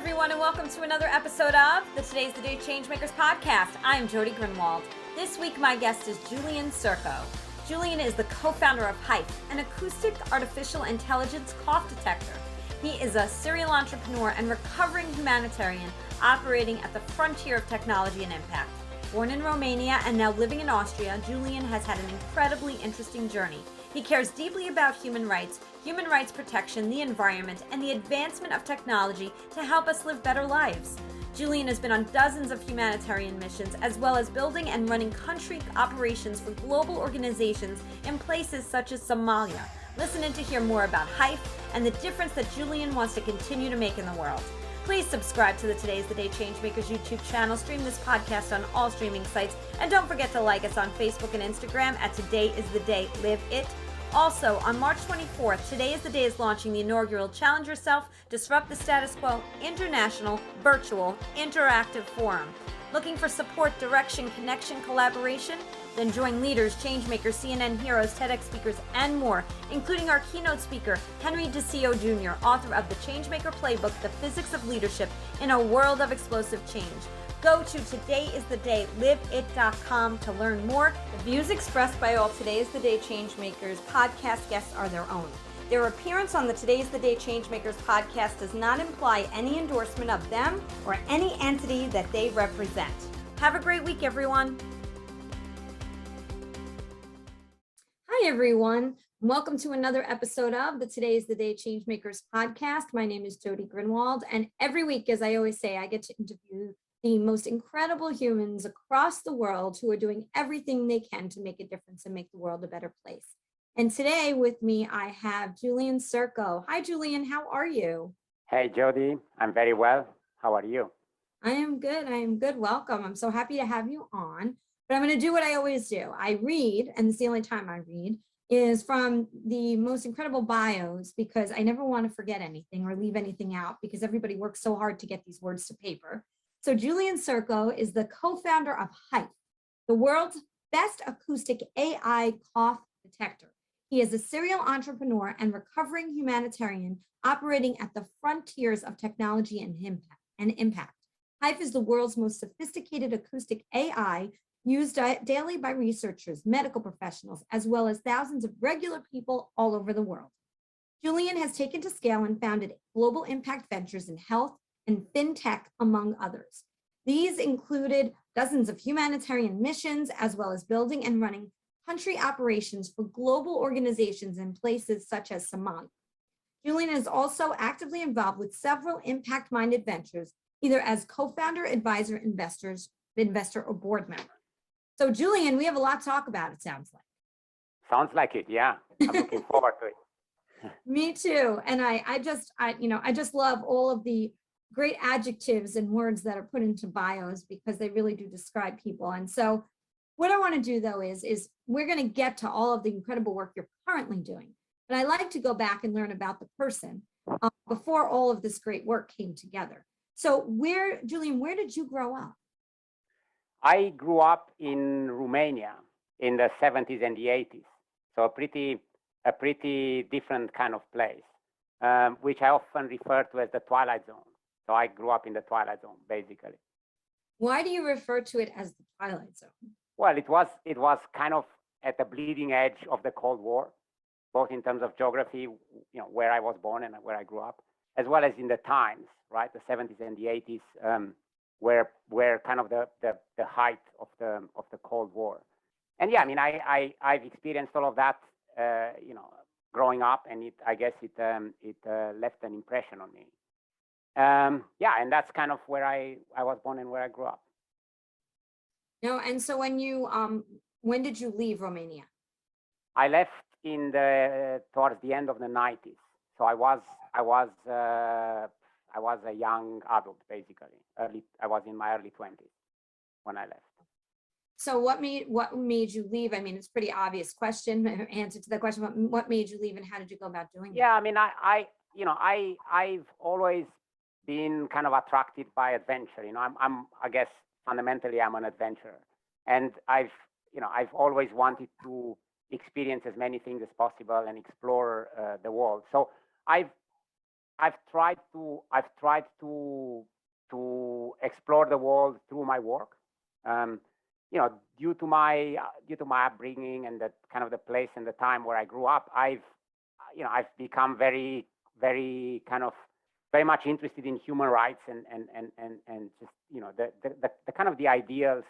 everyone, and welcome to another episode of the Today's the Day Changemakers podcast. I'm Jody Grunwald. This week, my guest is Julian Circo. Julian is the co-founder of Hyfe, an acoustic artificial intelligence cough detector. He is a serial entrepreneur and recovering humanitarian operating at the frontier of technology and impact. Born in Romania and now living in Austria, Julian has had an incredibly interesting journey. He cares deeply about human rights protection, the environment, and the advancement of technology to help us live better lives. Julian has been on dozens of humanitarian missions, as well as building and running country operations for global organizations in places such as Somalia. Listen in to hear more about Hyfe and the difference that Julian wants to continue to make in the world. Please subscribe to the Today's the Day Changemakers YouTube channel, stream this podcast on all streaming sites, and don't forget to like us on Facebook and Instagram at Today is the Day Live It. Also, on March 24th, Today is the Day is launching the inaugural Challenge Yourself, Disrupt the Status Quo International Virtual Interactive Forum. Looking for support, direction, connection, collaboration? Then join leaders, changemakers, CNN heroes, TEDx speakers, and more, including our keynote speaker, Henry DeCio Jr., author of the Changemaker Playbook, The Physics of Leadership in a World of Explosive Change. Go to todayisthedayliveit.com to learn more. The views expressed by all Today is the Day Changemakers podcast guests are their own. Their appearance on the Today is the Day Changemakers podcast does not imply any endorsement of them or any entity that they represent. Have a great week, everyone. Hi, everyone. Welcome to another episode of the Today is the Day Changemakers podcast. My name is Jody Grunwald, and every week, as I always say, I get to interview the most incredible humans across the world who are doing everything they can to make a difference and make the world a better place. And today with me, I have Julian Circo. Hi, Julian. How are you? Hey, Jody. I'm very well. How are you? I am good. Welcome. I'm so happy to have you on. But I'm going to do what I always do. I read, and it's the only time I read, is from the most incredible bios, because I never want to forget anything or leave anything out, because everybody works so hard to get these words to paper. So Julian Circo is the co-founder of Hyfe, the world's best acoustic AI cough detector. He is a serial entrepreneur and recovering humanitarian operating at the frontiers of technology and impact. Hyfe is the world's most sophisticated acoustic AI used daily by researchers, medical professionals, as well as thousands of regular people all over the world. Julian has taken to scale and founded global impact ventures in health and fintech, among others. These included dozens of humanitarian missions, as well as building and running country operations for global organizations in places such as Somalia. Julian is also actively involved with several impact-minded ventures, either as co-founder, advisor, investor, or board member. So Julian, we have a lot to talk about, it sounds like. Sounds like it, yeah. I'm looking forward to it. Me too. And I just love all of the great adjectives and words that are put into bios, because they really do describe people. And so what I want to do, though, is we're going to get to all of the incredible work you're currently doing. But I like to go back and learn about the person before all of this great work came together. So Julian, where did you grow up? I grew up in Romania in the 70s and the 80s. So a pretty different kind of place, which I often refer to as the Twilight Zone. So I grew up in the Twilight Zone, basically. Why do you refer to it as the Twilight Zone? Well, it was kind of at the bleeding edge of the Cold War, both in terms of geography, where I was born and where I grew up, as well as in the times, right? The 70s and the 80s, were kind of the height of the Cold War. And yeah, I mean, I've experienced all of that, growing up, and I guess it left an impression on me. Yeah, and that's kind of where I was born and where I grew up. No, and so when did you leave Romania? I left towards the end of the 90s. So I was a young adult, basically. I was in my early 20s when I left. So what made you leave? I mean, it's a pretty obvious question, answer to that question, but what made you leave and how did you go about doing it? Yeah, I mean, I've always been kind of attracted by adventure. I guess fundamentally I'm an adventurer, and I've always wanted to experience as many things as possible and explore the world. So I've to explore the world through my work. You know, due to my upbringing and the kind of the place and the time where I grew up, I've become very much interested in human rights and just, you know, the kind of the ideals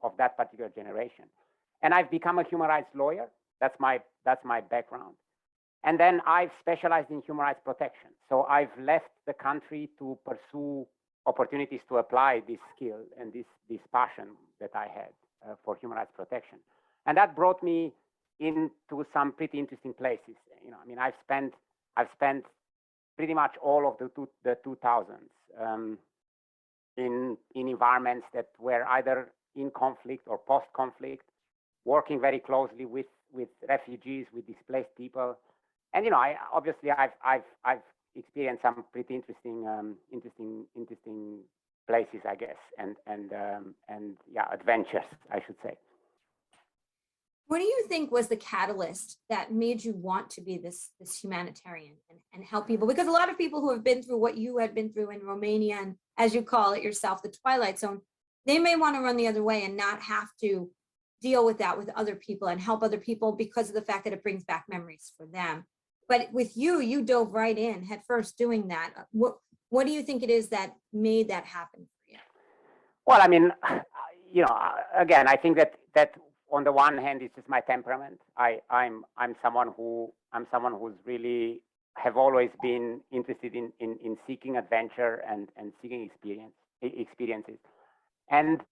of that particular generation. And I've become a human rights lawyer. That's my background. And then I've specialized in human rights protection. So I've left the country to pursue opportunities to apply this skill and this passion that I had for human rights protection. And that brought me into some pretty interesting places. You know, I mean, I've spent pretty much all of the 2000s in environments that were either in conflict or post-conflict, working very closely with refugees, with displaced people. And, you know, I've experienced some pretty interesting places, I guess, and yeah, adventures, I should say. What do you think was the catalyst that made you want to be this humanitarian and help people? Because a lot of people who have been through what you had been through in Romania, and as you call it yourself, the Twilight Zone, they may want to run the other way and not have to deal with that with other people and help other people because of the fact that it brings back memories for them. But with you, you dove right in head first doing that. What do you think it is that made that happen for you? Well, I mean, you know, again, I think that on the one hand, it's just my temperament. I'm someone who's really have always been interested in seeking adventure and seeking experiences. And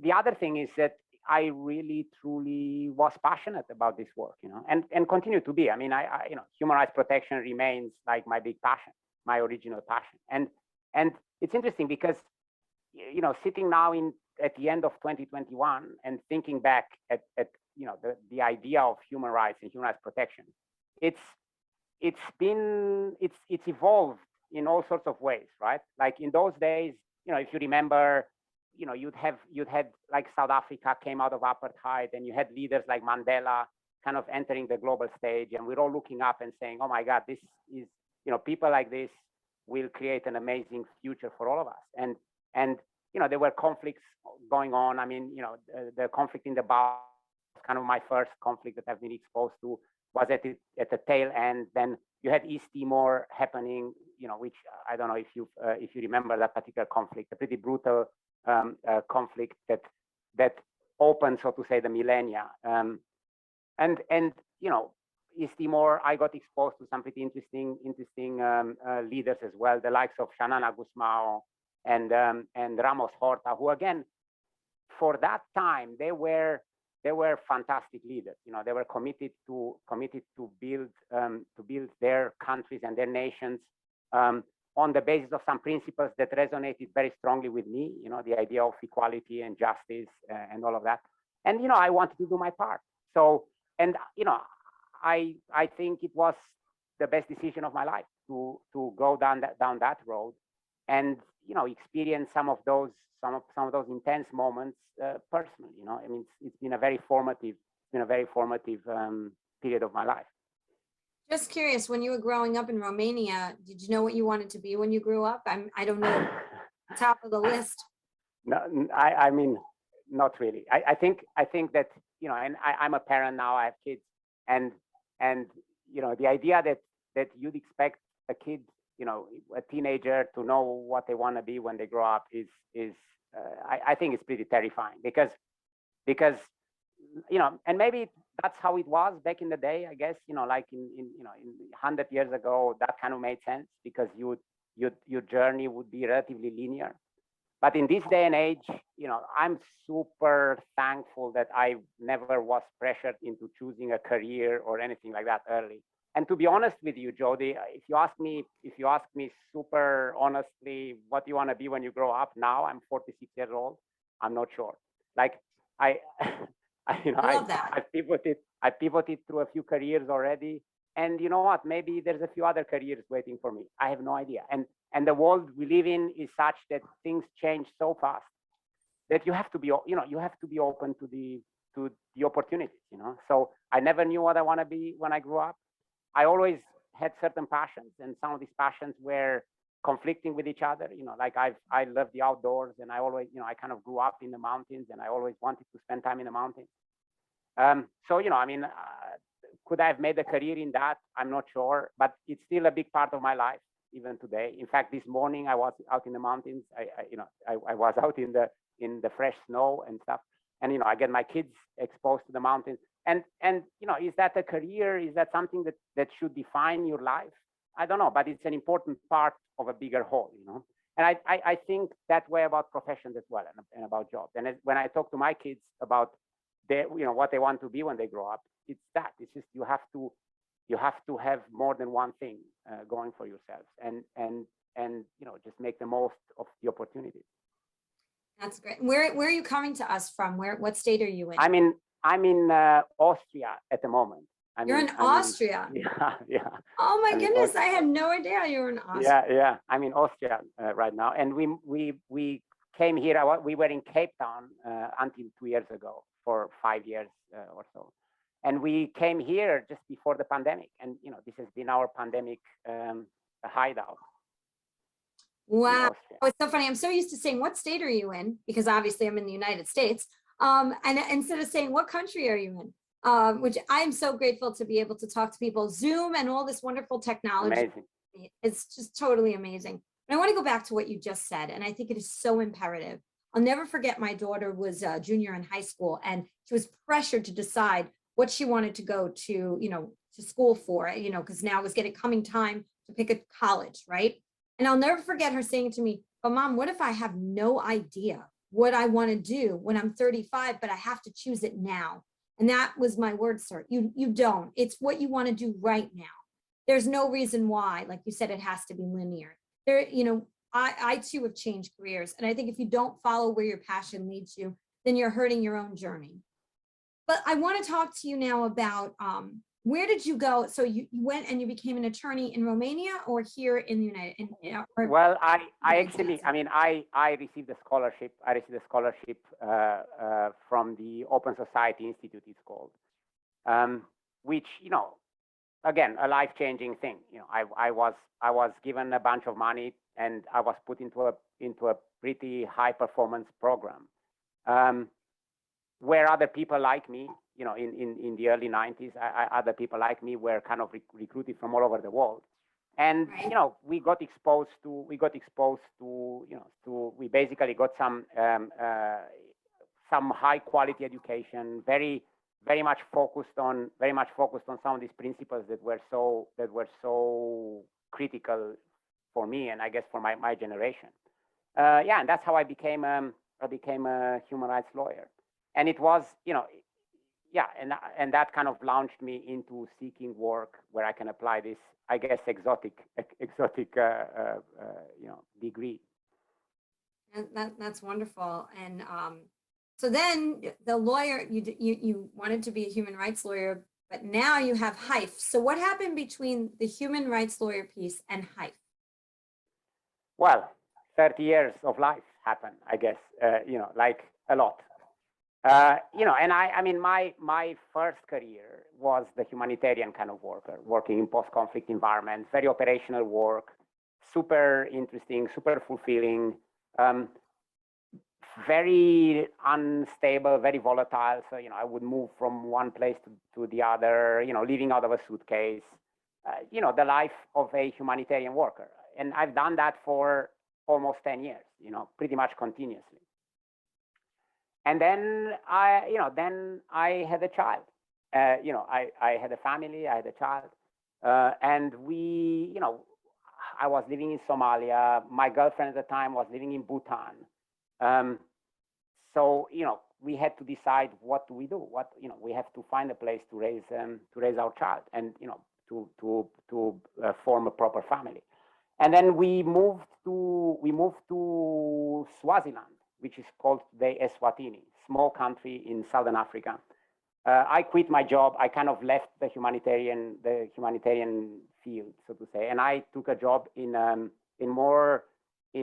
the other thing is that I really truly was passionate about this work, you know, and continue to be. I mean, I you know, human rights protection remains like my big passion, my original passion. And it's interesting because, you know, sitting now at the end of 2021 and thinking back at you know, the idea of human rights and human rights protection, it's evolved in all sorts of ways, right? Like in those days, you know, if you remember, you know, you'd had like South Africa came out of apartheid, and you had leaders like Mandela kind of entering the global stage, and we're all looking up and saying, oh my God, this is, you know, people like this will create an amazing future for all of us. And you know, there were conflicts going on. I mean, you know, the conflict in the Balkans, kind of my first conflict that I've been exposed to, was at the tail end. Then you had East Timor happening, you know, which I don't know if you remember that particular conflict, a pretty brutal conflict that opened, so to say, the millennia. And you know, East Timor, I got exposed to some pretty interesting leaders as well, the likes of Xanana Gusmao and Ramos Horta, who again, for that time, they were fantastic leaders. You know, they were committed to build their countries and their nations on the basis of some principles that resonated very strongly with me. You know, the idea of equality and justice and all of that. And you know, I wanted to do my part. So, and you know, I think it was the best decision of my life to go down that road, and you know, experience some of those intense moments personally. You know, I mean, it's been a very formative period of my life. Just curious, when you were growing up in Romania, did you know what you wanted to be when you grew up? I don't know, top of the list. No, I mean, not really. I think that, you know, and I'm a parent now. I have kids, and you know, the idea that you'd expect a kid, you know, a teenager, to know what they want to be when they grow up is I think it's pretty terrifying, because you know, and maybe that's how it was back in the day, I guess, you know, like in 100 years ago, that kind of made sense, because your journey would be relatively linear. But in this day and age, you know, I'm super thankful that I never was pressured into choosing a career or anything like that early. And to be honest with you, Jody, if you ask me super honestly, what do you want to be when you grow up? Now I'm 46 years old. I'm not sure. Like I pivoted through a few careers already. And you know what? Maybe there's a few other careers waiting for me. I have no idea. And the world we live in is such that things change so fast that you have to be open to the opportunities, you know. So I never knew what I want to be when I grew up. I always had certain passions, and some of these passions were conflicting with each other. Like I love the outdoors, and I always, I kind of grew up in the mountains, and I always wanted to spend time in the mountains. So, could I have made a career in that? I'm not sure, but it's still a big part of my life, even today. In fact, this morning I was out in the mountains. I was out in the fresh snow and stuff. And, I get my kids exposed to the mountains. And is that a career? Is that something that should define your life? I don't know, but it's an important part of a bigger whole, And I think that way about professions as well, and about jobs. And when I talk to my kids about what they want to be when they grow up, it's just you have to have more than one thing going for yourselves, and just make the most of the opportunities. That's great. Where are you coming to us from? What state are you in? I'm in Austria at the moment. You're in Austria. Yeah. Oh my goodness, I had no idea you were in Austria. Yeah. I'm in Austria right now, and we came here. We were in Cape Town until 2 years ago for 5 years or so, and we came here just before the pandemic, and this has been our pandemic hideout. Wow, it's so funny. I'm so used to saying, what state are you in? Because obviously I'm in the United States. And instead of saying, what country are you in? Which I'm so grateful to be able to talk to people. Zoom and all this wonderful technology. Amazing. It's just totally amazing. And I want to go back to what you just said. And I think it is so imperative. I'll never forget, my daughter was a junior in high school, and she was pressured to decide what she wanted to go to, to school for, because now it was coming time to pick a college, right? And I'll never forget her saying to me, but Mom, what if I have no idea what I want to do when I'm 35, but I have to choose it now? And that was my word, sir. You don't. It's what you want to do right now. There's no reason why, like you said, it has to be linear. I too have changed careers. And I think if you don't follow where your passion leads you, then you're hurting your own journey. But I want to talk to you now about where did you go? So you went and you became an attorney in Romania, or here in the United? Well, I received a scholarship. I received a scholarship from the Open Society Institute, it's called, which, again, a life-changing thing. I was given a bunch of money, and I was put into a pretty high-performance program, where other people like me, in the early 90s, other people like me were kind of recruited from all over the world. And, right. We basically got some high quality education, very much focused on some of these principles that were so critical for me, and I guess for my generation. And that's how I became a human rights lawyer. And it was, and that kind of launched me into seeking work where I can apply this, I guess, exotic degree. And that's wonderful. And so then the lawyer, you wanted to be a human rights lawyer, but now you have Hyfe. So what happened between the human rights lawyer piece and Hyfe? Well, 30 years of life happened, I guess, like a lot. And I mean, my first career was the humanitarian kind of worker, working in post-conflict environments, very operational work, super interesting, super fulfilling, very unstable, very volatile. So, I would move from one place to the other, living out of a suitcase, the life of a humanitarian worker. And I've done that for almost 10 years, pretty much continuously. And then I had a child. I had a family, I had a child, and I was living in Somalia. My girlfriend at the time was living in Bhutan. So we had to decide, what do we do? We have to find a place to raise our child, and to form a proper family. And then we moved to Swaziland, which is called today Eswatini, small country in Southern Africa. I quit my job. I kind of left the humanitarian field, so to say, and I took a job in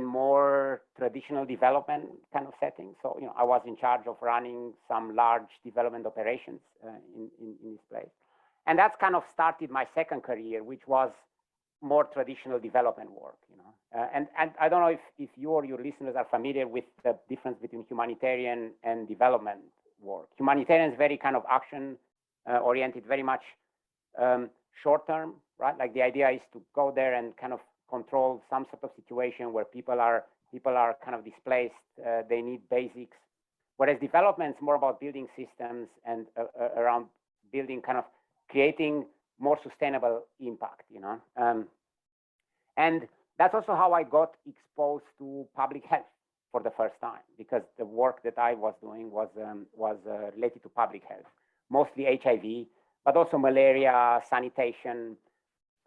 more traditional development kind of setting. So I was in charge of running some large development operations in this place. And that's kind of started my second career, which was more traditional development work, and I don't know if you or your listeners are familiar with the difference between humanitarian and development work. Humanitarian is very kind of action oriented, very much short term, right? Like the idea is to go there and kind of control some sort of situation where people are kind of displaced, they need basics. Whereas development is more about building systems and around building kind of creating more sustainable impact, and that's also how I got exposed to public health for the first time, because the work that I was doing was related to public health, mostly HIV, but also malaria, sanitation.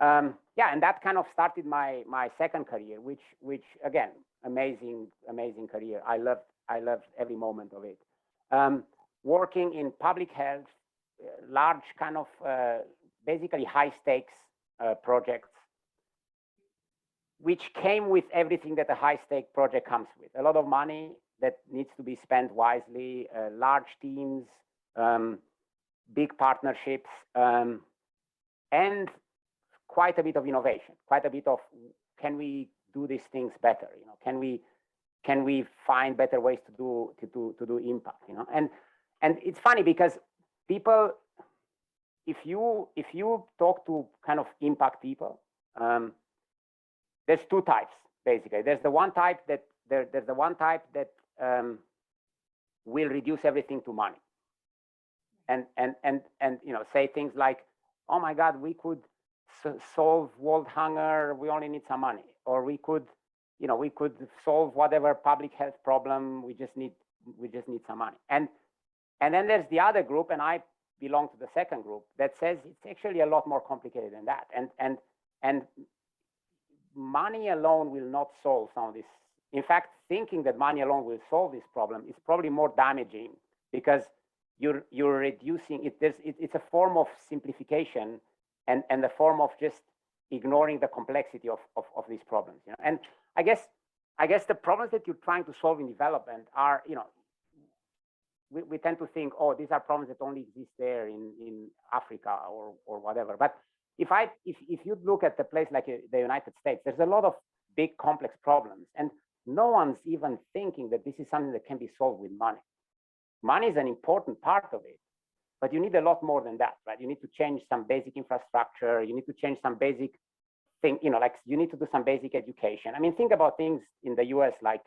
And that kind of started my second career, which again, amazing career. I loved every moment of it. Working in public health, large kind of basically high stakes projects, which came with everything that a high stake project comes with. A lot of money that needs to be spent wisely, large teams, big partnerships, and quite a bit of innovation, quite a bit of, can we do these things better? Can we find better ways to do impact? And it's funny because people, if you talk to kind of impact people, there's two types basically. There's the one type that will reduce everything to money, and say things like, oh my God, we could solve world hunger, we only need some money, or we could solve whatever public health problem, we just need some money. And then there's the other group, and I belong to the second group, that says it's actually a lot more complicated than that, and money alone will not solve some of this. In fact, thinking that money alone will solve this problem is probably more damaging, because you're reducing it. It's a form of simplification and the form of just ignoring the complexity of these problems. And I guess the problems that you're trying to solve in development are, we tend to think, oh, these are problems that only exist there in Africa or whatever. But if you look at a place like the United States, there's a lot of big complex problems, and no one's even thinking that this is something that can be solved with money. Money is an important part of it, but you need a lot more than that, right? You need to change some basic infrastructure. You need to change some basic thing, like you need to do some basic education. I mean, think about things in the US, like,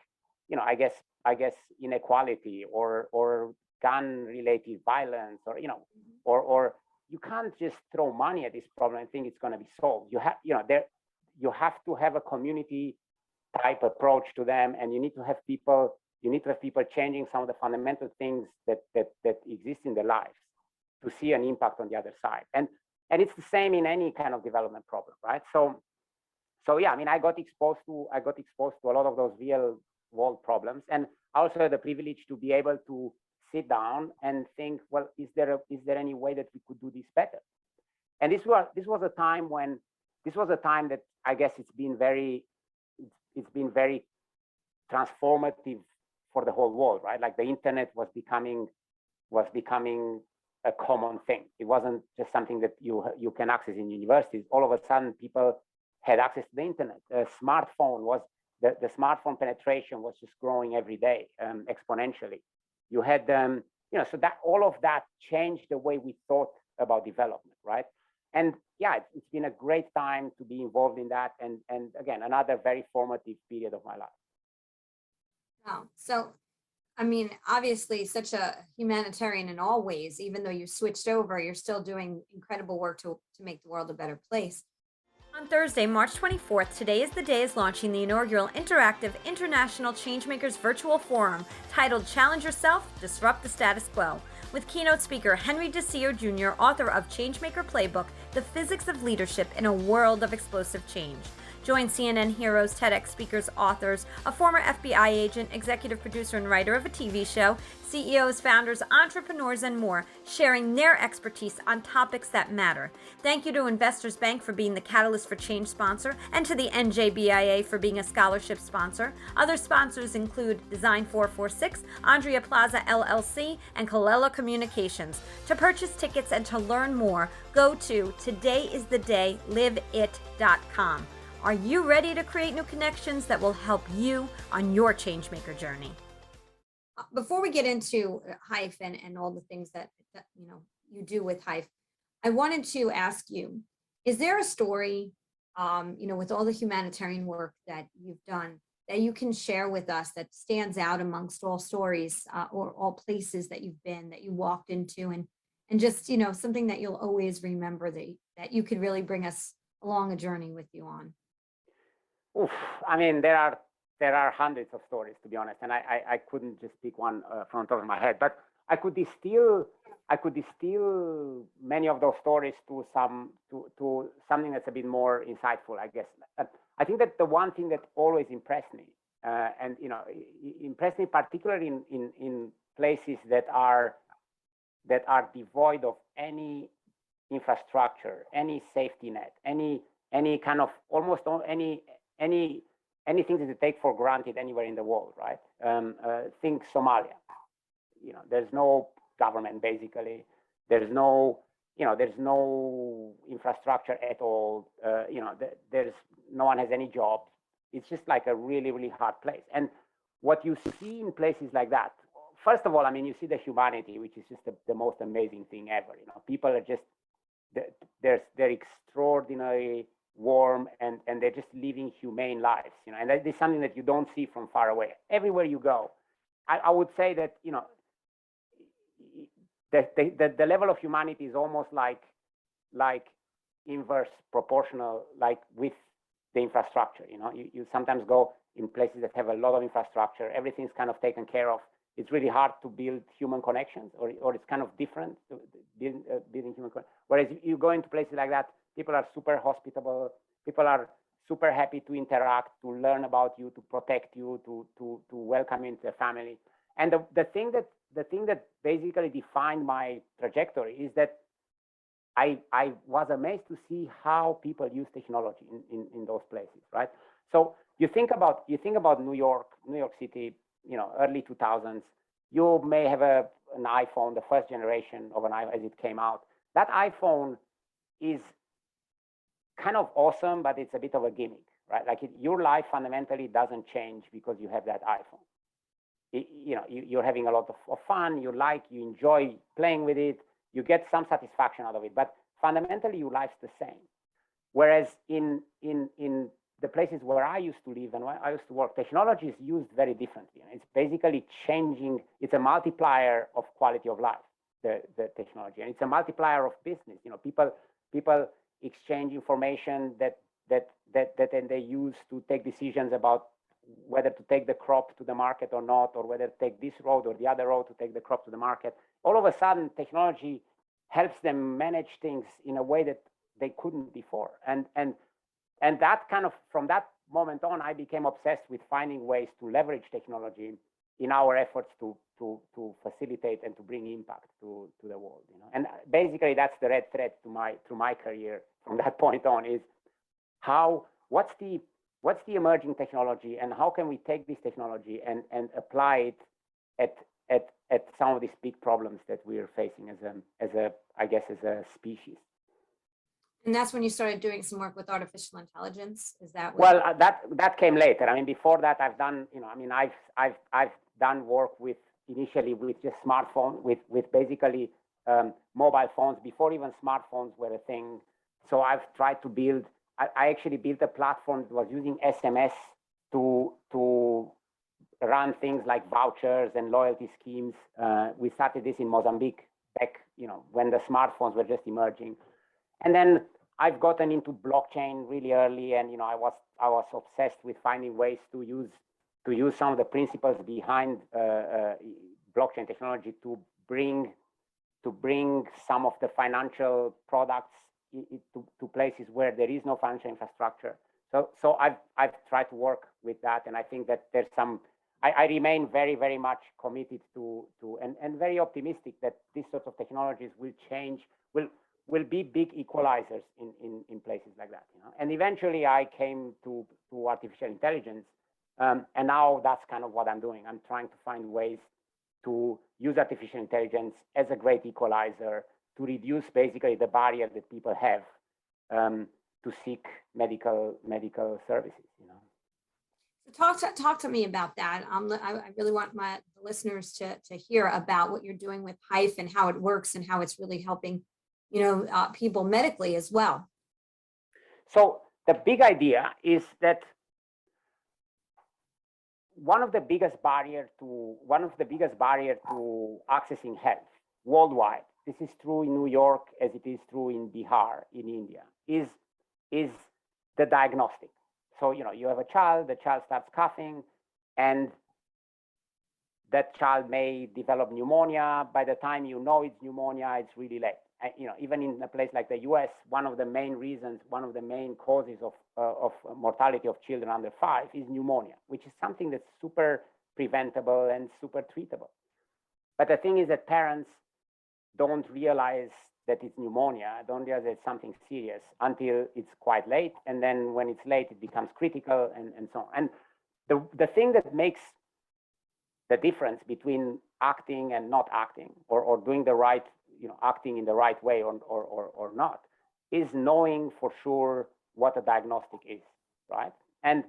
I guess inequality or gun-related violence, or you can't just throw money at this problem and think it's going to be solved. You have to have a community type approach to them, and you need to have people changing some of the fundamental things that exist in their lives to see an impact on the other side. And it's the same in any kind of development problem, right? So yeah, I mean, I got exposed to a lot of those real world problems, and I also had the privilege to be able to sit down and think, well, is there any way that we could do this better? And this was a time that I guess it's been very transformative for the whole world, right? Like the internet was becoming a common thing. It wasn't just something that you can access in universities. All of a sudden, people had access to the internet. The smartphone penetration was just growing every day, exponentially. You had so that all of that changed the way we thought about development, right? And yeah, it's been a great time to be involved in that, and again, another very formative period of my life. Wow. So, I mean, obviously such a humanitarian in all ways. Even though you switched over, you're still doing incredible work to make the world a better place. On Thursday, March 24th, Today is the Day is launching the inaugural interactive International Changemakers Virtual Forum titled Challenge Yourself, Disrupt the Status Quo, with keynote speaker Henry DeCio Jr., author of Changemaker Playbook, The Physics of Leadership in a World of Explosive Change. Join CNN heroes, TEDx speakers, authors, a former FBI agent, executive producer and writer of a TV show, CEOs, founders, entrepreneurs, and more, sharing their expertise on topics that matter. Thank you to Investors Bank for being the Catalyst for Change sponsor, and to the NJBIA for being a scholarship sponsor. Other sponsors include Design 446, Andrea Plaza LLC, and Colella Communications. To purchase tickets and to learn more, go to todayisthedayliveit.com. Are you ready to create new connections that will help you on your changemaker journey? Before we get into Hyfe and all the things that you do with Hyfe, I wanted to ask you, is there a story, with all the humanitarian work that you've done, that you can share with us that stands out amongst all stories or all places that you've been, that you walked into, and just, something that you'll always remember that you could really bring us along a journey with you on? Oof, I mean, there are hundreds of stories, to be honest, and I couldn't just pick one from the top of my head, but I could distill many of those stories to something that's a bit more insightful, I guess. I think that the one thing that always impressed me, impressed me particularly in places that are devoid of any infrastructure, any safety net, any kind of almost anything that you take for granted anywhere in the world, right? Think Somalia. There's no government basically. There's no infrastructure at all. There's no one has any jobs. It's just like a really, really hard place. And what you see in places like that, first of all, I mean, you see the humanity, which is just the most amazing thing ever. People are just they're extraordinary, warm, and they're just living humane lives, and that is something that you don't see from far away. Everywhere you go, I would say that the level of humanity is almost like inverse proportional, like with the infrastructure. You sometimes go in places that have a lot of infrastructure, everything's kind of taken care of. It's really hard to build human connections, or it's kind of different to building human connections. Whereas you go into places like that, people are super hospitable. People are super happy to interact, to learn about you, to protect you, to welcome you into the family. And the thing that basically defined my trajectory is that I was amazed to see how people use technology in those places, right? So you think about New York City, early 2000s. You may have an iPhone, the first generation of an iPhone as it came out. That iPhone is kind of awesome, but it's a bit of a gimmick, right? Like your life fundamentally doesn't change because you have that iPhone. You're having a lot of fun. You enjoy playing with it. You get some satisfaction out of it, but fundamentally your life's the same. Whereas in the places where I used to live and where I used to work, technology is used very differently. It's basically changing. It's a multiplier of quality of life, the technology, and it's a multiplier of business. People exchange information that then they use to take decisions about whether to take the crop to the market or not, or whether to take this road or the other road to take the crop to the market. All of a sudden, technology helps them manage things in a way that they couldn't before. And that kind of, from that moment on, I became obsessed with finding ways to leverage technology in our efforts to facilitate and to bring impact to the world. And basically that's the red thread to my career from that point on, is what's the emerging technology, and how can we take this technology and apply it at some of these big problems that we are facing as a species. And that's when you started doing some work with artificial intelligence. Is that well? That came later. I mean, before that, I've done I've done work initially with just smartphone, with basically mobile phones before even smartphones were a thing. So I've tried to build. I actually built a platform that was using SMS to run things like vouchers and loyalty schemes. We started this in Mozambique back, when the smartphones were just emerging. And then I've gotten into blockchain really early, and I was obsessed with finding ways to use some of the principles behind blockchain technology to bring some of the financial products to places where there is no financial infrastructure. So I've tried to work with that, and I think that there's some. I remain very, very much committed to and very optimistic that these sorts of technologies will change, will be big equalizers in places like that. And eventually I came to artificial intelligence, and now that's kind of what I'm doing. I'm trying to find ways to use artificial intelligence as a great equalizer to reduce basically the barrier that people have to seek medical services. Talk to me about that. I really want the listeners to hear about what you're doing with Hyfe and how it works and how it's really helping, people medically as well. So the big idea is that one of the biggest barrier to accessing health worldwide. This is true in New York as it is true in Bihar, in India, is the diagnostic. So, you have a child, the child starts coughing, and that child may develop pneumonia. By the time you know it's pneumonia, it's really late. Even in a place like the US, one of the main causes of mortality of children under 5 is pneumonia, which is something that's super preventable and super treatable. But the thing is that parents don't realize that it's pneumonia, don't realize that it's something serious until it's quite late. And then when it's late, it becomes critical and so on. And the thing that makes the difference between acting and not acting, or doing the right, acting in the right way or not, is knowing for sure what a diagnostic is, right? And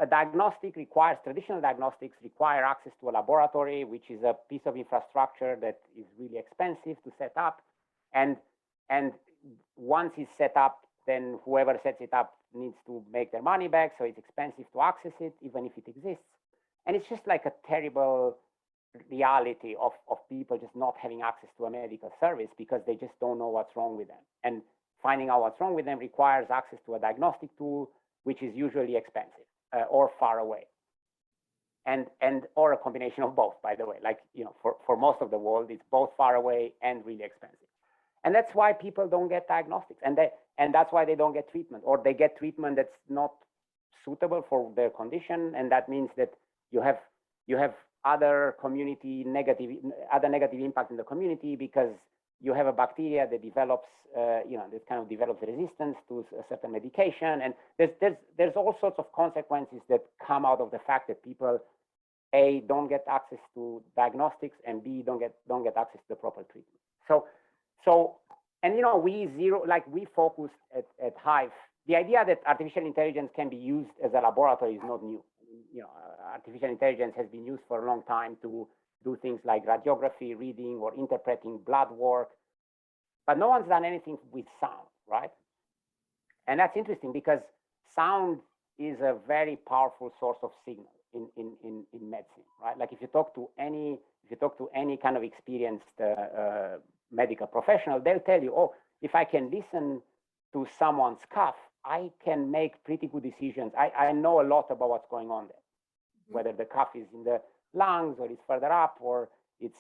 a diagnostic traditional diagnostics require access to a laboratory, which is a piece of infrastructure that is really expensive to set up. And once it's set up, then whoever sets it up needs to make their money back. So it's expensive to access it, even if it exists. And it's just like a terrible reality of people just not having access to a medical service because they just don't know what's wrong with them. And finding out what's wrong with them requires access to a diagnostic tool, which is usually expensive or far away. And or a combination of both, by the way. Like, for most of the world, it's both far away and really expensive. And that's why people don't get diagnostics, and that's why they don't get treatment, or they get treatment that's not suitable for their condition, and that means that you have other negative impact in the community because you have a bacteria that develops develops resistance to a certain medication, and there's all sorts of consequences that come out of the fact that people A, don't get access to diagnostics, and B, don't get access to the proper treatment. So, and we focused at Hyfe. The idea that artificial intelligence can be used as a laboratory is not new. Artificial intelligence has been used for a long time to do things like radiography, reading, or interpreting blood work. But no one's done anything with sound, right? And that's interesting because sound is a very powerful source of signal in medicine, right? Like if you talk to any kind of experienced medical professional, they'll tell you, oh, if I can listen to someone's cough, I can make pretty good decisions. I know a lot about what's going on there, whether the cough is in the lungs or it's further up, or it's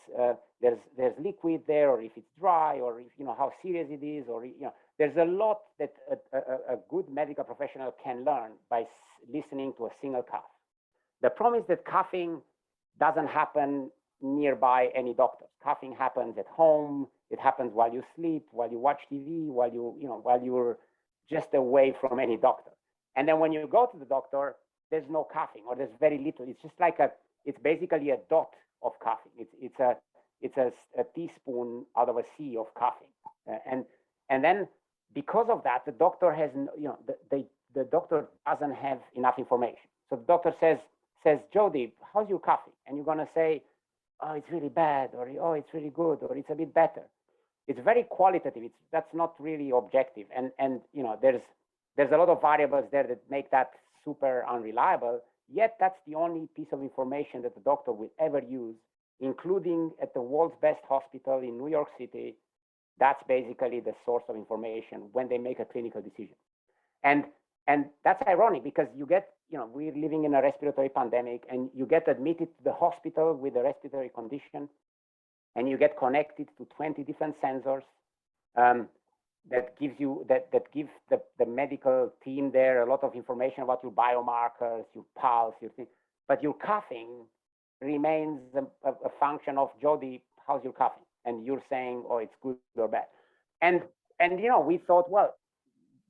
there's liquid there, or if it's dry, or if how serious it is, or there's a lot that a good medical professional can learn by listening to a single cough. The problem is that coughing doesn't happen nearby any doctor. Coughing happens at home. It happens while you sleep, while you watch TV, while you're just away from any doctor. And then when you go to the doctor, there's no coughing, or there's very little. It's just like it's basically a dot of coughing. It's a teaspoon out of a sea of coughing. And then because of that, the doctor has, the doctor doesn't have enough information. So the doctor says, Jody, how's your coughing? And you're gonna say, oh, it's really bad, or oh, it's really good, or it's a bit better. It's very qualitative. That's not really objective. And there's a lot of variables there that make that super unreliable. Yet that's the only piece of information that the doctor will ever use, including at the world's best hospital in New York City. That's basically the source of information when they make a clinical decision. And that's ironic because we're living in a respiratory pandemic, and you get admitted to the hospital with a respiratory condition, and you get connected to 20 different sensors. that gives you that gives the medical team there a lot of information about your biomarkers, your pulse, your thing. But your coughing remains a function of Jody. How's your coughing? And you're saying, oh, it's good or bad. And we thought, well,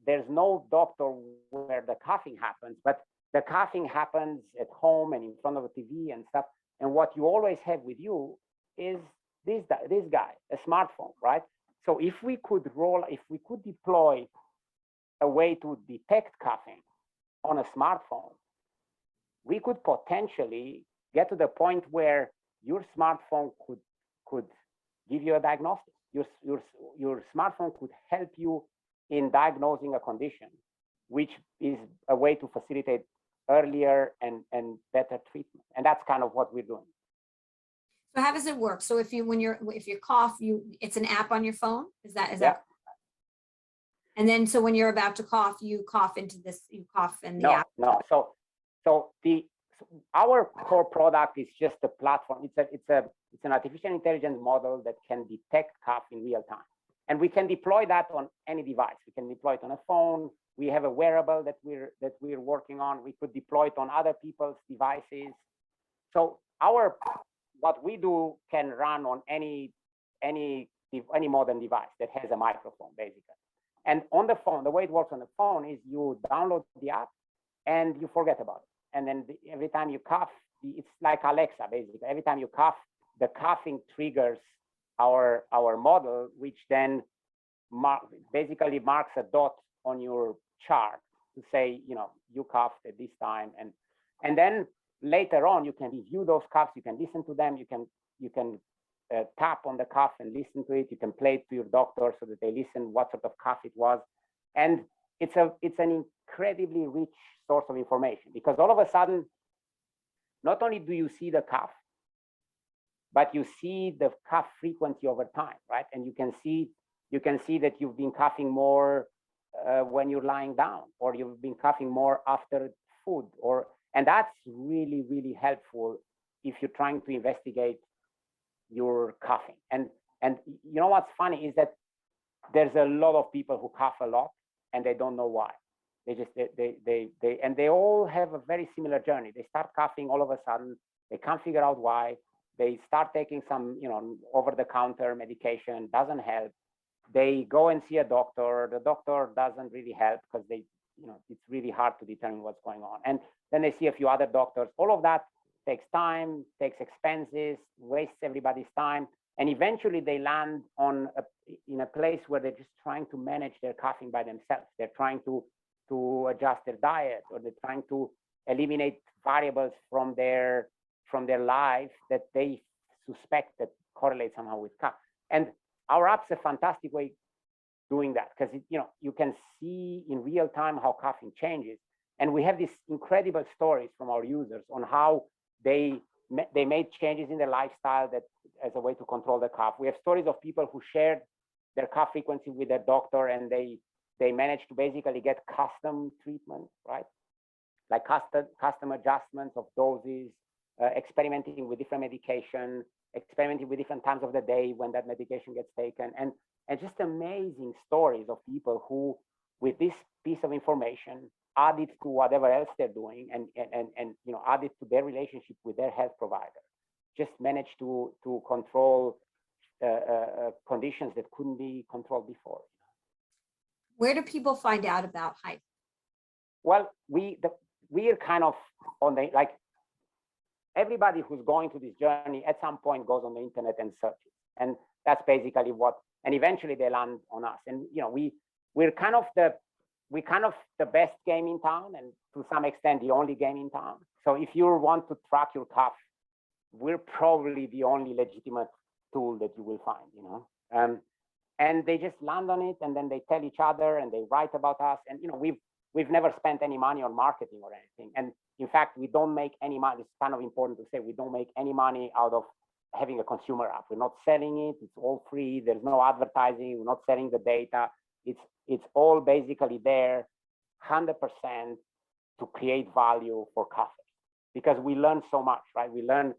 there's no doctor where the coughing happens, but the coughing happens at home and in front of a TV and stuff. And what you always have with you is this guy, a smartphone, right? So if we could deploy a way to detect coughing on a smartphone, we could potentially get to the point where your smartphone could give you a diagnosis. Your smartphone could help you in diagnosing a condition, which is a way to facilitate earlier and better treatment. And that's kind of what we're doing. So how does it work? So if you cough, it's an app on your phone? Is Yeah. that? And then so when you're about to cough, you cough into this, you cough in the app. No. So our core product is just a platform. It's an artificial intelligence model that can detect cough in real time. And we can deploy that on any device. We can deploy it on a phone. We have a wearable that we're working on. We could deploy it on other people's devices. So what we do can run on any modern device that has a microphone, basically. And on the phone, the way it works on the phone is you download the app and you forget about it. And then every time you cough, it's like Alexa, basically. Every time you cough, the coughing triggers our model, which then basically marks a dot on your chart to say, you coughed at this time. And then later on, you can review those coughs. You can listen to them. You can tap on the cough and listen to it. You can play it to your doctor so that they listen what sort of cough it was. And it's an incredibly rich source of information, because all of a sudden, not only do you see the cough, but you see the cough frequency over time, right? And you can see that you've been coughing more when you're lying down, or you've been coughing more after food, and that's really, really helpful if you're trying to investigate your coughing. And you know what's funny is that there's a lot of people who cough a lot and they don't know why. They all have a very similar journey. They start coughing all of a sudden. They can't figure out why. They start taking some, over-the-counter medication, doesn't help. They go and see a doctor. The doctor doesn't really help because it's really hard to determine what's going on. And then they see a few other doctors. All of that takes time, takes expenses, wastes everybody's time. And eventually they land in a place where they're just trying to manage their coughing by themselves. They're trying to adjust their diet, or they're trying to eliminate variables from their life that they suspect that correlate somehow with cough. And our app's a fantastic way doing that, because you can see in real time how coughing changes. And we have these incredible stories from our users on how they made changes in their lifestyle that as a way to control the cough. We have stories of people who shared their cough frequency with their doctor, and they managed to basically get custom treatment, right? Like custom adjustments of doses, experimenting with different medication, experimenting with different times of the day when that medication gets taken, and just amazing stories of people who, with this piece of information, add it to whatever else they're doing, and add it to their relationship with their health provider, just manage to control conditions that couldn't be controlled before. Where do people find out about Hyfe? Well, we are kind of on the, like, everybody who's going to this journey at some point goes on the internet and searches, and that's basically and eventually they land on us. And we're kind of the best game in town, and to some extent the only game in town. So if you want to track your cough, we're probably the only legitimate tool that you will find. And they just land on it, and then they tell each other, and they write about us. And we've never spent any money on marketing or anything. And in fact, we don't make any money. It's kind of important to say, we don't make any money out of having a consumer app. We're not selling it. It's all free. There's no advertising. We're not selling the data. It's all basically there 100% to create value for coffee, because we learn so much, right? We learn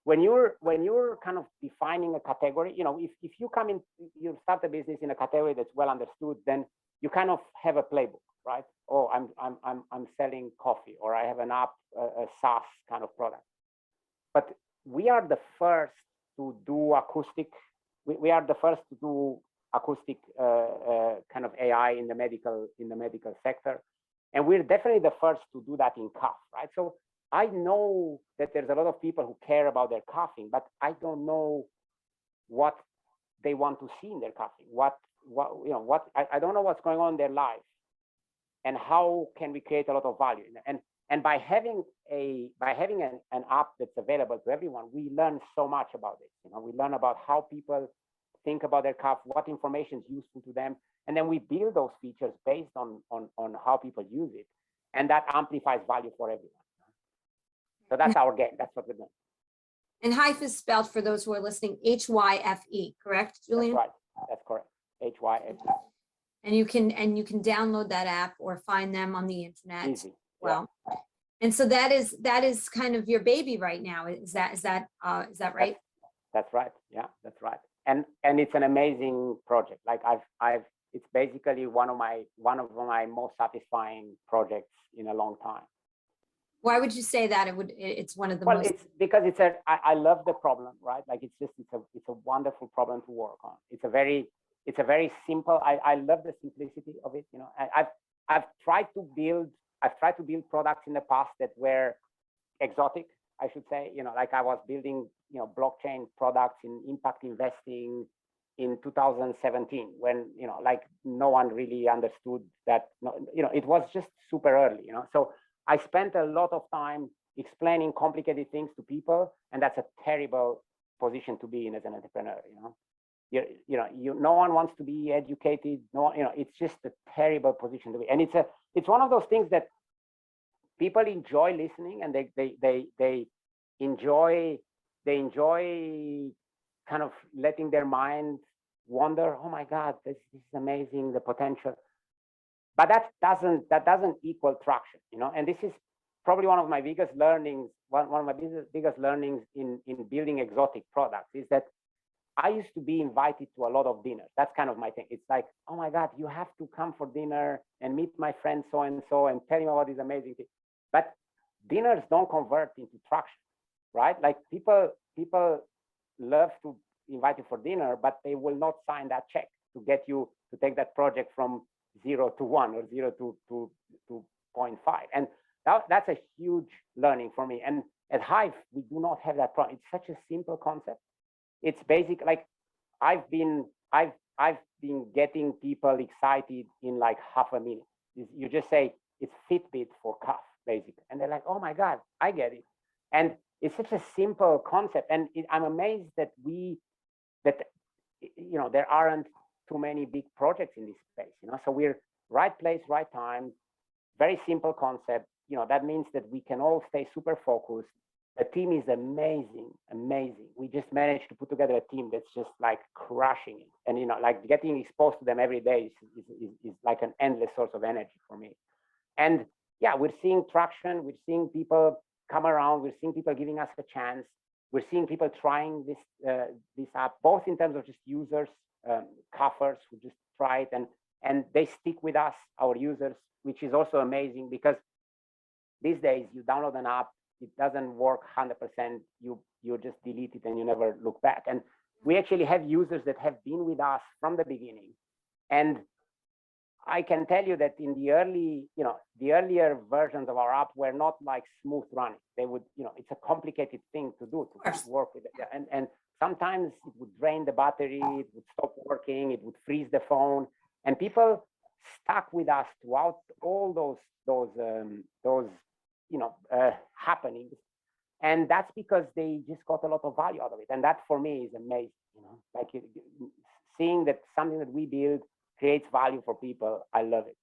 when you're kind of defining a category, if you come in, you start a business in a category that's well understood, then you kind of have a playbook, right? Oh, I'm selling coffee, or I have an app, a SaaS kind of product. But we are the first to do acoustic. We are the first to do acoustic kind of AI in the medical sector, and we're definitely the first to do that in cough, right? So I know that there's a lot of people who care about their coughing, but I don't know what they want to see in their coughing. I don't know what's going on in their life, and how can we create a lot of value. And by having an app that's available to everyone, we learn so much about it. We learn about how people think about their cough, what information is useful to them, and then we build those features based on how people use it, and that amplifies value for everyone. So that's our game. That's what we're doing. And Hyfe is spelled, for those who are listening, Hyfe, correct, Julian? That's right. That's correct. Hyfe. And you can download that app or find them on the internet. Easy. Well, yeah. And so that is kind of your baby right now. Is that right? That's right. Yeah, that's right. And it's an amazing project. Like it's basically one of my most satisfying projects in a long time. Why would you say that it's one of the most? Well, it's because I love the problem, right? Like it's a wonderful problem to work on. It's a very simple. I love the simplicity of it. I've tried to build products in the past that were exotic, I should say. Like I was building blockchain products in impact investing in 2017, when like no one really understood that. It was just super early. So I spent a lot of time explaining complicated things to people, and that's a terrible position to be in as an entrepreneur. No one wants to be educated. No, it's just a terrible position to be, and it's one of those things that people enjoy listening, and they enjoy kind of letting their mind wander. Oh my God, this is amazing, the potential. But that doesn't equal traction, and this is probably one of my biggest learnings. One of my biggest learnings in building exotic products is that I used to be invited to a lot of dinners. That's kind of my thing. It's like, oh my God, you have to come for dinner and meet my friend so and so and tell him about this amazing thing. But dinners don't convert into traction, right? Like people love to invite you for dinner, but they will not sign that check to get you to take that project from 0 to 1 or 0 to 0.5. And that's a huge learning for me. And at Hyfe, we do not have that problem. It's such a simple concept. It's basic. Like I've been getting people excited in like half a minute. You just say it's Fitbit for cough, basically, and they're like, oh my God, I get it. And it's such a simple concept, and I'm amazed that there aren't too many big projects in this space. So we're right place, right time, very simple concept. That means that we can all stay super focused. The team is amazing. We just managed to put together a team that's just like crushing it. And, like getting exposed to them every day is like an endless source of energy for me. And yeah, we're seeing traction. We're seeing people come around. We're seeing people giving us a chance. We're seeing people trying this app, both in terms of just users, coughers who just try it, and they stick with us, our users, which is also amazing, because these days you download an app, it doesn't work 100%, you just delete it and you never look back. And we actually have users that have been with us from the beginning. And I can tell you that in the earlier versions of our app were not like smooth running. They would, it's a complicated thing to do, to work with it. And sometimes it would drain the battery, it would stop working, it would freeze the phone. And people stuck with us throughout all those happenings, and that's because they just got a lot of value out of it. And that for me is amazing. Like seeing that something that we build creates value for people. I love it.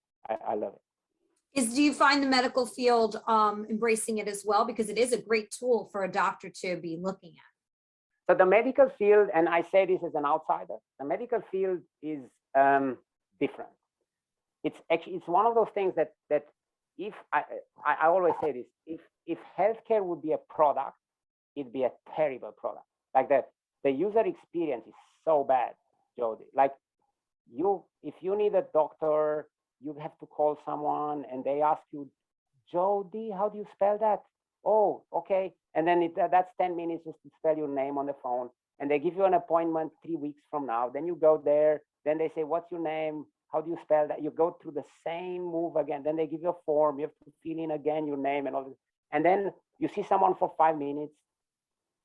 I love it. Do you find the medical field embracing it as well, because it is a great tool for a doctor to be looking at? So the medical field, and I say this as an outsider, the medical field is different. It's one of those things that if I always say this, if healthcare would be a product, it'd be a terrible product. Like the user experience is so bad, Jody. Like if you need a doctor, you have to call someone and they ask you, Jody, how do you spell that? Oh, okay. And then that's 10 minutes just to spell your name on the phone. And they give you an appointment 3 weeks from now. Then you go there. Then they say, what's your name? How do you spell that? You go through the same move again. Then they give you a form. You have to fill in again your name and all this. And then you see someone for 5 minutes.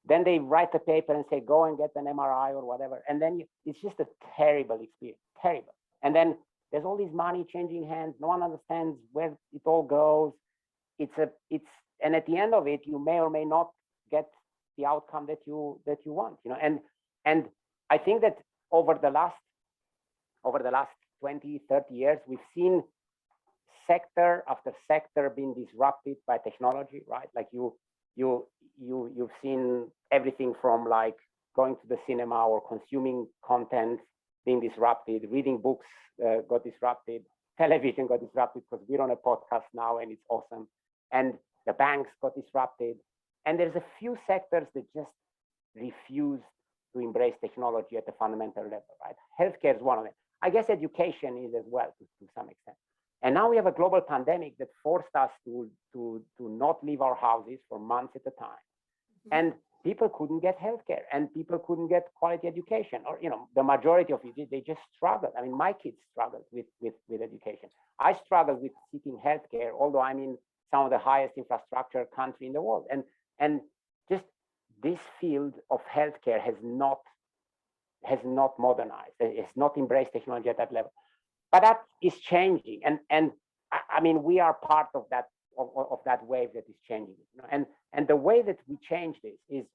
Then they write a paper and say, go and get an MRI or whatever. And then it's just a terrible experience, terrible. And then there's all this money changing hands. No one understands where it all goes. And at the end of it, you may or may not get the outcome that you want, and I think that over the last 20, 30 years, we've seen sector after sector being disrupted by technology, right? Like you've seen everything from like going to the cinema or consuming content being disrupted, reading books got disrupted, television got disrupted because we're on a podcast now and it's awesome. And the banks got disrupted. And there's a few sectors that just refuse to embrace technology at the fundamental level, right? Healthcare is one of them. I guess education is as well to some extent. And now we have a global pandemic that forced us to not leave our houses for months at a time. And people couldn't get healthcare and people couldn't get quality education, or the majority of it, they just struggled. I mean, my kids struggled with education. I struggled with seeking healthcare, although I'm in some of the highest infrastructure country in the world. And just this field of healthcare has not modernized. It has not embraced technology at that level. But that is changing. And I mean, we are part of that wave that is changing. And the way that we change this is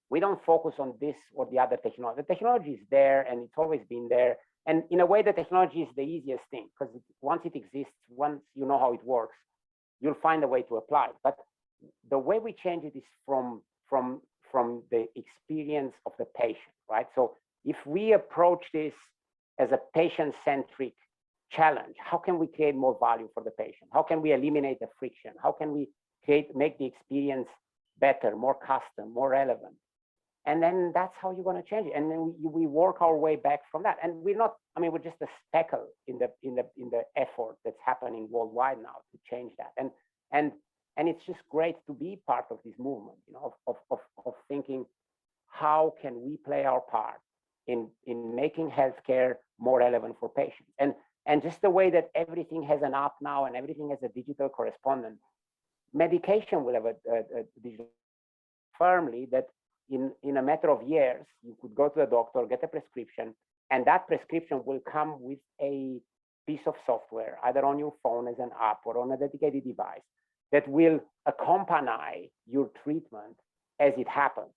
we don't focus on this or the other technology. The technology is there and it's always been there. And in a way, the technology is the easiest thing because once it exists, once you know how it works, you'll find a way to apply it. But the way we change it is from the experience of the patient, right? So if we approach this as a patient-centric challenge, how can we create more value for the patient? How can we eliminate the friction? How can we make the experience better, more custom, more relevant? And then that's how you're going to change it. And then we work our way back from that. And we're just a speckle in the effort that's happening worldwide now to change that. And it's just great to be part of this movement, of thinking, how can we play our part in making healthcare more relevant for patients? And just the way that everything has an app now and everything has a digital correspondent, medication will have a digital firmly that in a matter of years, you could go to the doctor, get a prescription, and that prescription will come with a piece of software, either on your phone as an app or on a dedicated device, that will accompany your treatment as it happens.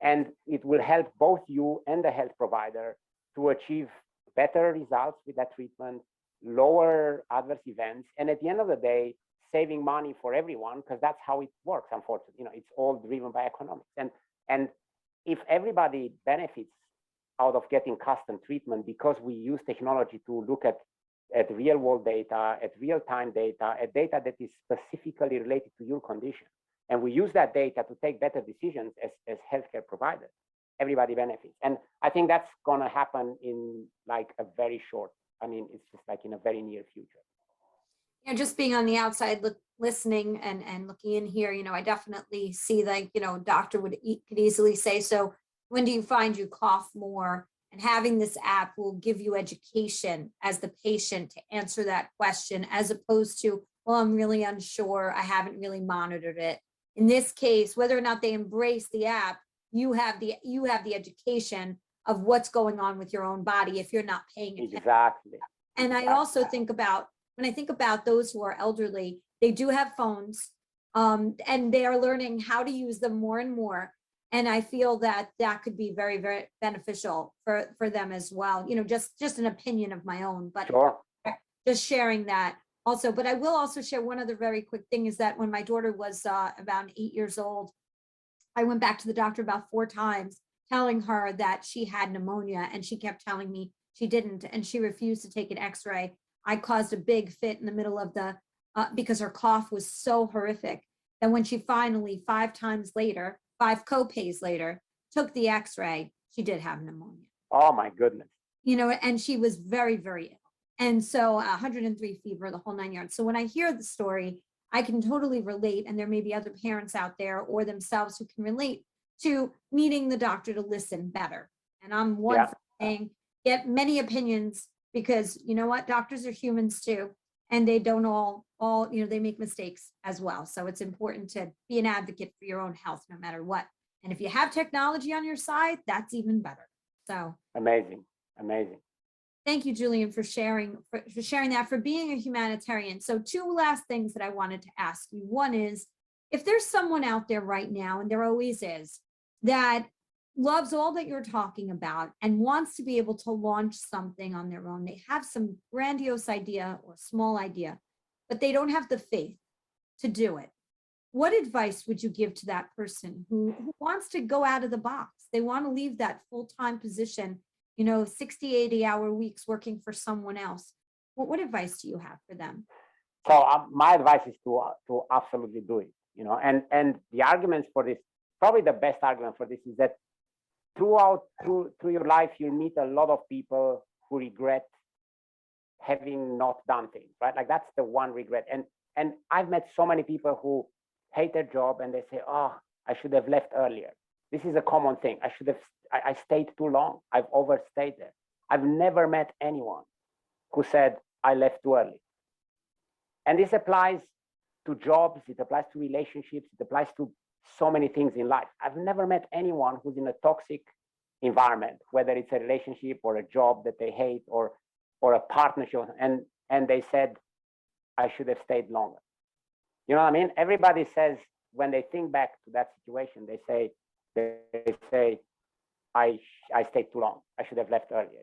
And it will help both you and the health provider to achieve better results with that treatment, lower adverse events, and at the end of the day, saving money for everyone, because that's how it works, unfortunately. It's all driven by economics. And if everybody benefits out of getting custom treatment because we use technology to look at real world data, at real time data, at data that is specifically related to your condition, and we use that data to take better decisions as healthcare providers, everybody benefits. And I think that's going to happen in like a very short, it's just like in a very near future. Just being on the outside, listening and looking in here, I definitely see like, doctor could easily say, so when do you find you cough more? And having this app will give you education as the patient to answer that question, as opposed to, well, I'm really unsure, I haven't really monitored it. In this case, whether or not they embrace the app, you have the education of what's going on with your own body if you're not paying attention. Exactly. And I also think about, when I think about those who are elderly, they do have phones, and they are learning how to use them more and more. And I feel that could be very, very beneficial for them as well. Just an opinion of my own, but sure. Just sharing that also. But I will also share one other very quick thing is that when my daughter was about 8 years old, I went back to the doctor about 4 times, telling her that she had pneumonia, and she kept telling me she didn't, and she refused to take an x-ray. I caused a big fit in the middle of because her cough was so horrific that when she finally 5 times later 5 co-pays later, took the x-ray, she did have pneumonia. Oh my goodness. And she was very, very ill. And so 103 fever, the whole 9 yards. So when I hear the story, I can totally relate. And there may be other parents out there or themselves who can relate to needing the doctor to listen better. And I'm one for saying, get many opinions, because you know what, doctors are humans too. And they don't all, they make mistakes as well. So it's important to be an advocate for your own health, no matter what. And if you have technology on your side, that's even better. So amazing. Thank you, Julian, for sharing that, for being a humanitarian. So 2 last things that I wanted to ask you. One is, if there's someone out there right now, and there always is, that loves all that you're talking about and wants to be able to launch something on their own, they have some grandiose idea or small idea, but they don't have the faith to do it. What advice would you give to that person who wants to go out of the box? They want to leave that full-time position, 60, 80-hour weeks working for someone else. What advice do you have for them? So my advice is to absolutely do it, and the arguments for this, probably the best argument for this is that through your life, you'll meet a lot of people who regret having not done things, right? Like that's the one regret. And I've met so many people who hate their job and they say, oh, I should have left earlier. This is a common thing. I stayed too long. I've overstayed there. I've never met anyone who said I left too early. And this applies to jobs, it applies to relationships, it applies to so many things in life. I've never met anyone who's in a toxic environment, whether it's a relationship or a job that they hate or a partnership, and they said, I should have stayed longer. You know what I mean? Everybody says, when they think back to that situation, they say, I stayed too long. I should have left earlier.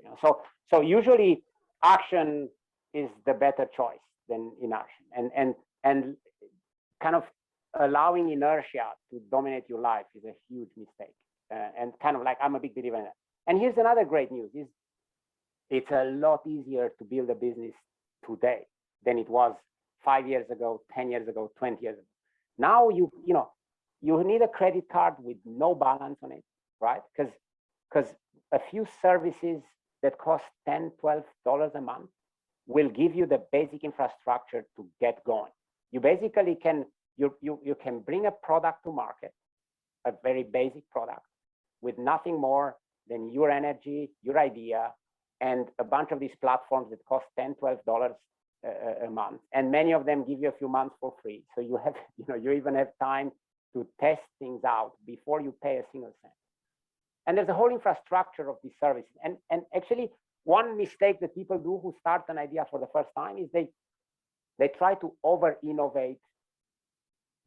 So usually action is the better choice than inaction, and kind of allowing inertia to dominate your life is a huge mistake. And kind of like, I'm a big believer in that. And here's another great news: is it's a lot easier to build a business today than it was 5 years ago, 10 years ago, 20 years ago. Now you need a credit card with no balance on it, right? Because a few services that cost $10, $12 a month will give you the basic infrastructure to get going. You basically can bring a product to market, a very basic product, with nothing more than your energy, your idea, and a bunch of these platforms that cost $10, $12 a month. And many of them give you a few months for free. So you have, you even have time to test things out before you pay a single cent. And there's a whole infrastructure of these services. And actually, one mistake that people do who start an idea for the first time is they try to over-innovate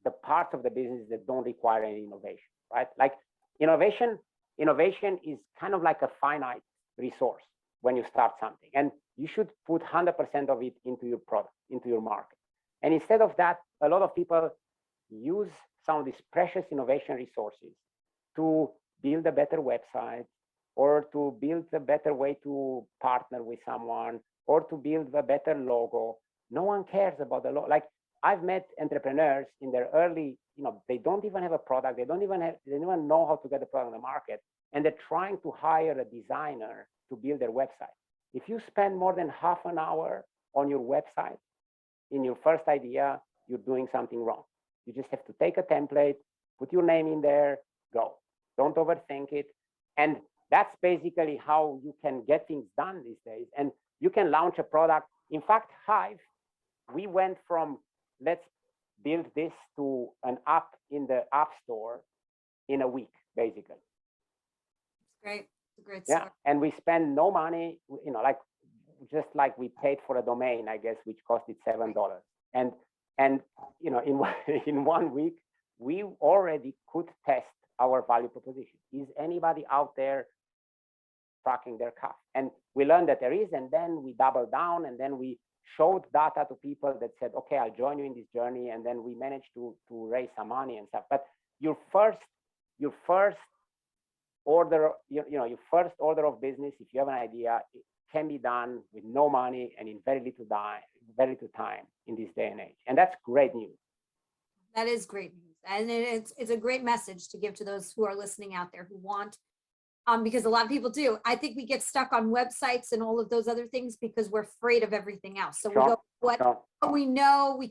the parts of the business that don't require any innovation, right? Like innovation is kind of like a finite resource when you start something, and you should put 100% of it into your product, into your market. And instead of that, a lot of people use some of these precious innovation resources to build a better website, or to build a better way to partner with someone, or to build a better logo. No one cares about the logo. Like, I've met entrepreneurs in their early, they don't even have a product. They don't even know how to get the product on the market. And they're trying to hire a designer to build their website. If you spend more than half an hour on your website in your first idea, you're doing something wrong. You just have to take a template, put your name in there, go. Don't overthink it. And that's basically how you can get things done these days. And you can launch a product. In fact, Hyfe, we went from let's build this to an app in the App Store in a week, basically. Great. It's a great story. Yeah, and we spend no money, just like we paid for a domain, I guess, which costed $7. And in 1 week, we already could test our value proposition. Is anybody out there tracking their cost? And we learned that there is, and then we doubled down, and then we showed data to people that said, okay, I'll join you in this journey. And then we managed to raise some money and stuff. But your first order, your first order of business, if you have an idea, it can be done with no money and in very little time in this day and age. And that's great news. That is great news. And it's a great message to give to those who are listening out there who want, because a lot of people do. I think we get stuck on websites and all of those other things because we're afraid of everything else. So we Sure, go, what sure. we know we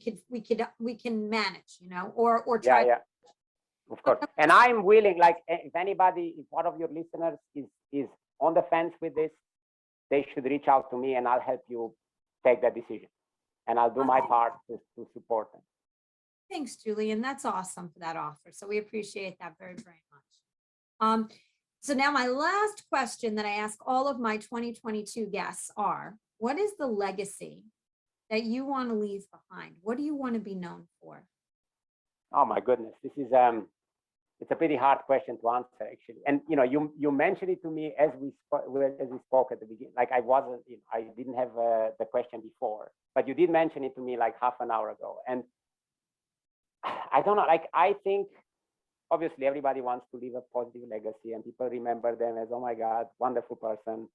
can manage, or try. Yeah, of course. And I'm willing, like, if anybody, if one of your listeners is on the fence with this, they should reach out to me and I'll help you take that decision. And I'll do my part to support them. Thanks, Julian. That's awesome for that offer. So we appreciate that very, very much. So now my last question that I ask all of my 2022 guests are, what is the legacy that you want to leave behind? What do you want to be known for? Oh my goodness, this is it's a pretty hard question to answer actually. And you mentioned it to me as we spoke at the beginning. Like I didn't have the question before, but you did mention it to me like half an hour ago. And I don't know, like I think obviously everybody wants to leave a positive legacy and people remember them as, oh my God, wonderful person.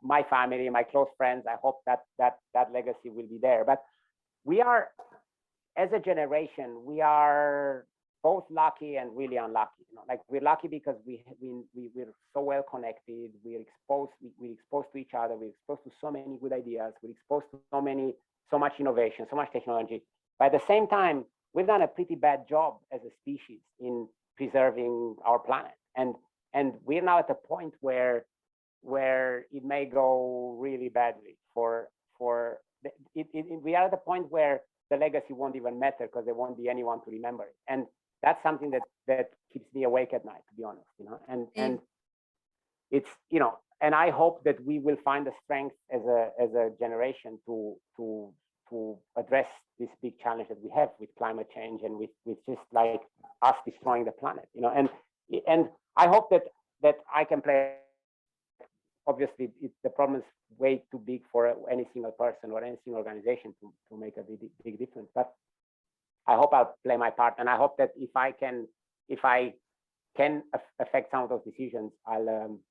My family, my close friends, I hope that legacy will be there. But we are, as a generation, we are both lucky and really unlucky. Like we're lucky because we're so well connected. We're exposed to each other. We're exposed to so many good ideas. We're exposed to so much innovation, so much technology. But at the same time, we've done a pretty bad job as a species in preserving our planet. And we're now at a point where it may go really badly we are at the point where the legacy won't even matter because there won't be anyone to remember it. And that's something that keeps me awake at night, to be honest, and it's, and I hope that we will find the strength as a generation to address this big challenge that we have with climate change and with just like us destroying the planet, and I hope that I can play. Obviously, the problem is way too big for any single person or any single organization to make a big difference. But I hope I'll play my part, and I hope that if I can affect some of those decisions, I'll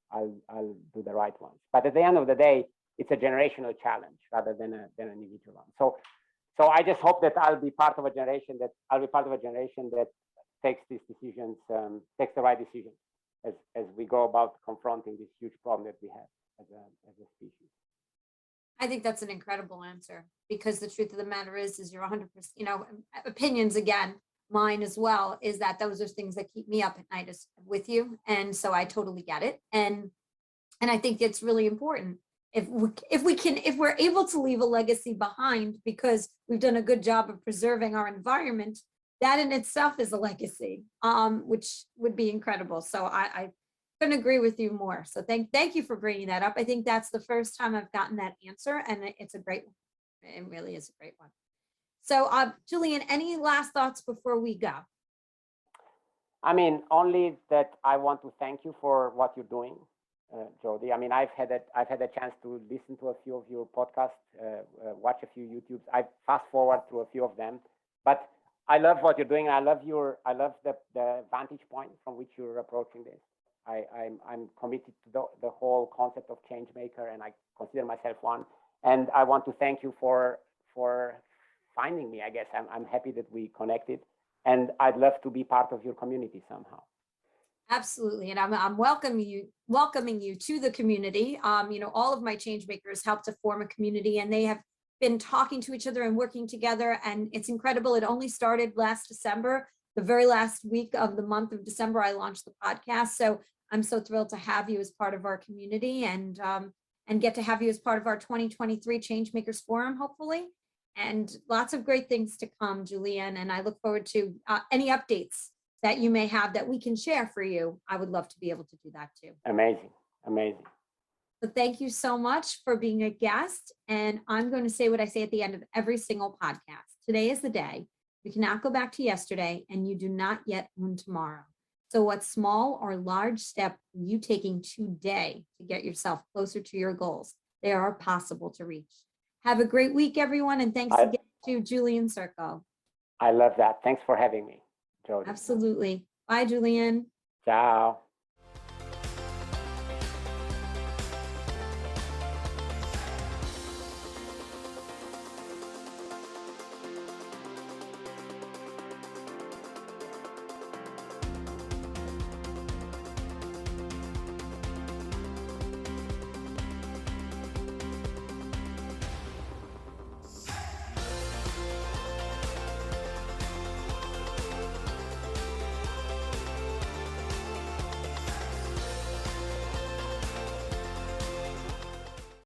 do the right ones. But at the end of the day, it's a generational challenge rather than an individual one. So I just hope that I'll be part of a generation that takes these decisions, takes the right decisions as we go about confronting this huge problem that we have as a species. I think that's an incredible answer, because the truth of the matter is you're 100%, opinions, again, mine as well, is that those are things that keep me up at night with you. And so I totally get it. And I think it's really important if we're able to leave a legacy behind because we've done a good job of preserving our environment, that in itself is a legacy, which would be incredible. So I couldn't agree with you more. So thank you for bringing that up. I think that's the first time I've gotten that answer, and it's a great one. It really is a great one. So Julian, any last thoughts before we go? I mean, only that I want to thank you for what you're doing, Jody. I mean, I've had a chance to listen to a few of your podcasts, watch a few YouTubes. I fast forward through a few of them, but I love what you're doing. I love the vantage point from which you're approaching this. I'm committed to the whole concept of Changemaker, and I consider myself one. And I want to thank you for finding me. I guess I'm happy that we connected, and I'd love to be part of your community somehow. Absolutely, and I'm welcoming you to the community. All of my Changemakers help to form a community, and they have been talking to each other and working together, and it's incredible. It only started last December. The very last week of the month of December, I launched the podcast. So I'm so thrilled to have you as part of our community, and get to have you as part of our 2023 Changemakers Forum, hopefully. And lots of great things to come, Julian. And I look forward to any updates that you may have that we can share for you. I would love to be able to do that too. Amazing. So thank you so much for being a guest. And I'm going to say what I say at the end of every single podcast. Today is the day. You cannot go back to yesterday, and you do not yet own tomorrow. So what small or large step are you taking today to get yourself closer to your goals? They are possible to reach. Have a great week, everyone. And thanks again to Julian Circo. I love that. Thanks for having me, Jody. Absolutely. Bye, Julian. Ciao.